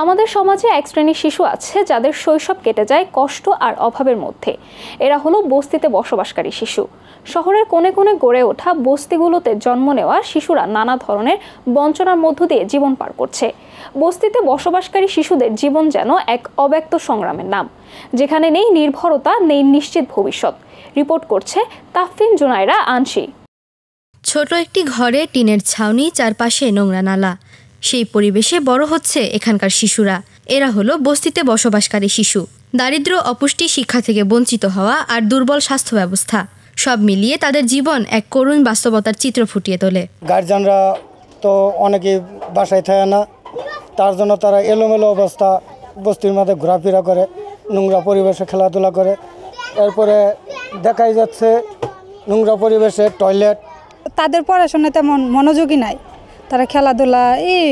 আমাদের সমাজে এক শ্রেণীর শিশু আছে যাদের শৈশব কেটে যায় কষ্ট আর অভাবের মধ্যে। এরা হলো বস্তিতে বসবাসকারী শিশু। শহরের কোণে কোণে গড়ে ওঠা বস্তিগুলোতে জন্ম নেওয়া শিশুরা নানা ধরনের বঞ্চনার মধ্য দিয়ে জীবন পার করছে। বস্তিতে বসবাসকারী শিশুদের জীবন যেন এক অব্যক্ত সংগ্রামের নাম, যেখানে নেই নির্ভরতা, নেই নিশ্চিত ভবিষ্যৎ। রিপোর্ট করছে তাফফিন জুনাইরা আনশি। ছোট একটি ঘরে টিনের ছাউনি, চারপাশে নোংরা নালা, সেই পরিবেশে বড় হচ্ছে এখানকার শিশুরা। এরা হলো বস্তিতে বসবাসকারী শিশু। দারিদ্র্য, অপুষ্টি, শিক্ষা থেকে বঞ্চিত হওয়া আর দুর্বল স্বাস্থ্য ব্যবস্থা সব মিলিয়ে তাদের জীবন এক করুণ বাস্তবতার চিত্র ফুটিয়ে তোলে। গার্জিয়ানরা তো অনেকে বাসায় থাকে না, তার জন্য তারা এলোমেলো অবস্থা বস্তির মধ্যে ঘোরাফেরা করে, নোংরা পরিবেশে খেলাধুলা করে। এরপরে দেখাই যাচ্ছে নোংরা পরিবেশে টয়লেট। তাদের পড়াশোনায় তেমন মনোযোগী নাই, তারা খেলাধুলা, এই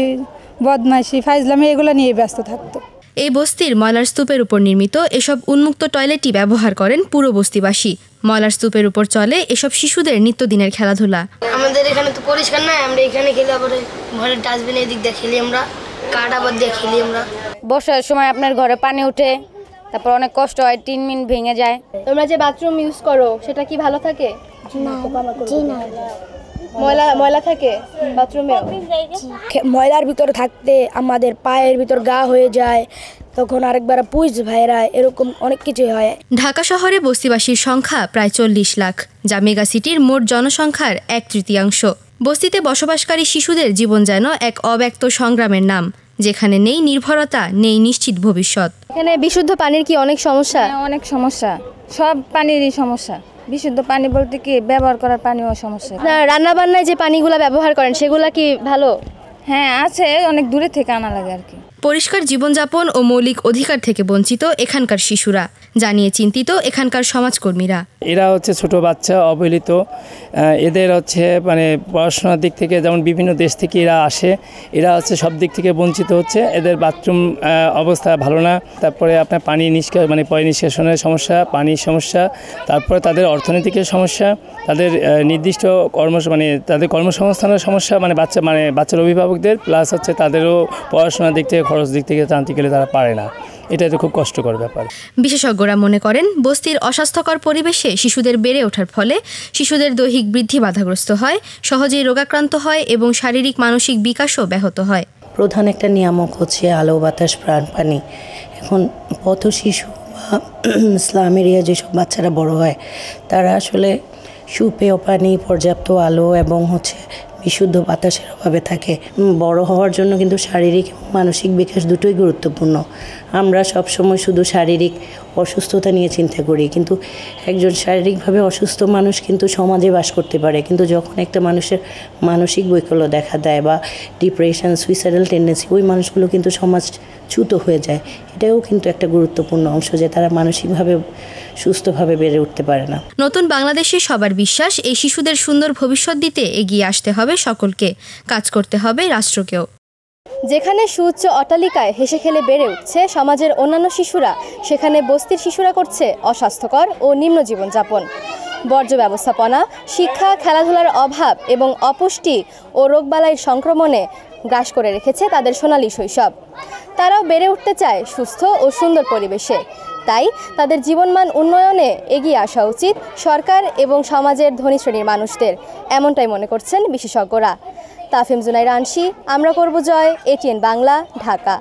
বদমাইশি, ফাইজলামি এগুলো নিয়ে ব্যস্ত থাকতো। এই বস্তির ময়লার স্তূপের উপর নির্মিত এসব উন্মুক্ত টয়লেটই ব্যবহার করেন পুরো বস্তিবাসী। ময়লার স্তূপের উপর চলে এসব শিশুদের নিত্যদিনের খেলাধুলা। আমাদের এখানে তো পরিষ্কার নাই, আমরা এখানে খেলে আবার ঘরের ডাস্টবিনে এদিক দিয়ে খেলি, আমরা কাঠ আবার দিয়ে খেলি। আমরা বর্ষার সময় আপনার ঘরে পানি ওঠে, তারপর অনেক কষ্ট হয়, টিন মিন ভেঙে যায়। তোমরা যে বাথরুম ইউজ করো সেটা কি ভালো থাকে? না। ময়লা থাকে বাথরুমে। ময়লার ভিতরে থাকতে আমাদের পায়ের ভিতর গা হয়ে যায়, তখন আরেকবার পুজ ভাইরা, এরকম অনেক কিছু হয়। ঢাকা শহরে বস্তিবাসীর সংখ্যা প্রায় 40 লাখ, যা মেগা সিটির মোট জনসংখ্যার 1/3। বস্তিতে বসবাসকারী শিশুদের জীবন যেন এক অব্যক্ত সংগ্রামের নাম, যেখানে নেই নির্ভরতা, নেই নিশ্চিত ভবিষ্যৎ। এখানে বিশুদ্ধ পানির কি অনেক সমস্যা? অনেক সমস্যা, সব পানিরই সমস্যা। বিশুদ্ধ পানি বলতে কি ব্যবহার করার পানিও সমস্যা। রান্না বান্নায় যে পানিগুলো ব্যবহার করেন সেগুলা কি ভালো? হ্যাঁ আছে, অনেক দূরে থেকে আনা লাগে আর কি। পরিষ্কার জীবনযাপন ও মৌলিক অধিকার থেকে বঞ্চিত এখানকার শিশুরা, জানিয়ে চিন্তিত এখানকার সমাজকর্মীরা। এরা হচ্ছে ছোট বাচ্চা, অবহেলিত। এদের হচ্ছে মানে পড়াশোনার দিক থেকে যেমন বিভিন্ন দেশ থেকে এরা আসে, এরা হচ্ছে সব দিক থেকে বঞ্চিত হচ্ছে। এদের বাথরুম অবস্থা ভালো না, তারপরে আপনার পানি পয় নিষ্কাশনের সমস্যা, পানির সমস্যা, তারপরে তাদের অর্থনৈতিকের সমস্যা, তাদের নির্দিষ্ট তাদের কর্মসংস্থানের সমস্যা, বাচ্চার অভিভাবকদের, প্লাস হচ্ছে তাদেরও পড়াশোনার দিক থেকে, খরচ দিক থেকে জানতে গেলে তারা পারে না। এটা তো খুব কষ্টকর ব্যাপার। বিশেষজ্ঞরা মনে করেন বস্তির অস্বাস্থ্যকর পরিবেশে শিশুদের বেড়ে ওঠার ফলে শিশুদের দৈহিক বৃদ্ধি বাধাগ্রস্ত হয়, সহজেই রোগাক্রান্ত হয় এবং শারীরিক মানসিক বিকাশও ব্যাহত হয়। প্রধান একটা নিয়ামক হচ্ছে আলো, বাতাস, প্রাণ, পানি। এখন পথ শিশু বা স্লাম এরিয়া যেসব বাচ্চারা বড় হয়, তারা আসলে সুপেয় পানি, পর্যাপ্ত আলো এবং বিশুদ্ধ বাতাসের অভাবে থাকে। বড় হওয়ার জন্য কিন্তু শারীরিক এবং মানসিক বিকাশ দুটোই গুরুত্বপূর্ণ। আমরা সবসময় শুধু শারীরিক অসুস্থতা নিয়ে চিন্তা করি, কিন্তু একজন শারীরিকভাবে অসুস্থ মানুষ কিন্তু সমাজে বাস করতে পারে, কিন্তু যখন একটা মানুষের মানসিক বৈকল্য দেখা দেয় বা ডিপ্রেশন, সুইসাইডাল টেন্ডেন্সি, ওই মানুষগুলো কিন্তু সমাজচ্যুত হয়ে যায়। এটাও কিন্তু একটা গুরুত্বপূর্ণ অংশ, যে তারা মানসিকভাবে সুস্থভাবে বেড়ে উঠতে পারে না। নতুন বাংলাদেশে সবার বিশ্বাস, এই শিশুদের সুন্দর ভবিষ্যৎ দিতে এগিয়ে আসতে হবে সকলকে, কাজ করতে হবে রাষ্ট্রকেও। যেখানে সুউচ্চ অট্টালিকায় হেসে খেলে বেড়ে উঠছে সমাজের অন্যান্য শিশুরা, সেখানে বস্তির শিশুরা করছে অস্বাস্থ্যকর ও নিম্ন জীবনযাপন। বর্জ্য ব্যবস্থাপনা, শিক্ষা, খেলাধুলার অভাব এবং অপুষ্টি ও রোগবালাইয়ের সংক্রমণে গ্রাস করে রেখেছে তাদের সোনালী শৈশব। তারাও বেড়ে উঠতে চায় সুস্থ ও সুন্দর পরিবেশে। তাই তাদের জীবনমান উন্নয়নে এগিয়ে আসা উচিত সরকার এবং সমাজের ধনী শ্রেণীর মানুষদের, এমনটাই মনে করছেন বিশেষজ্ঞরা। তাফফিন জুনাইরা আনশি, আমরা করব জয়, ATN বাংলা, ঢাকা।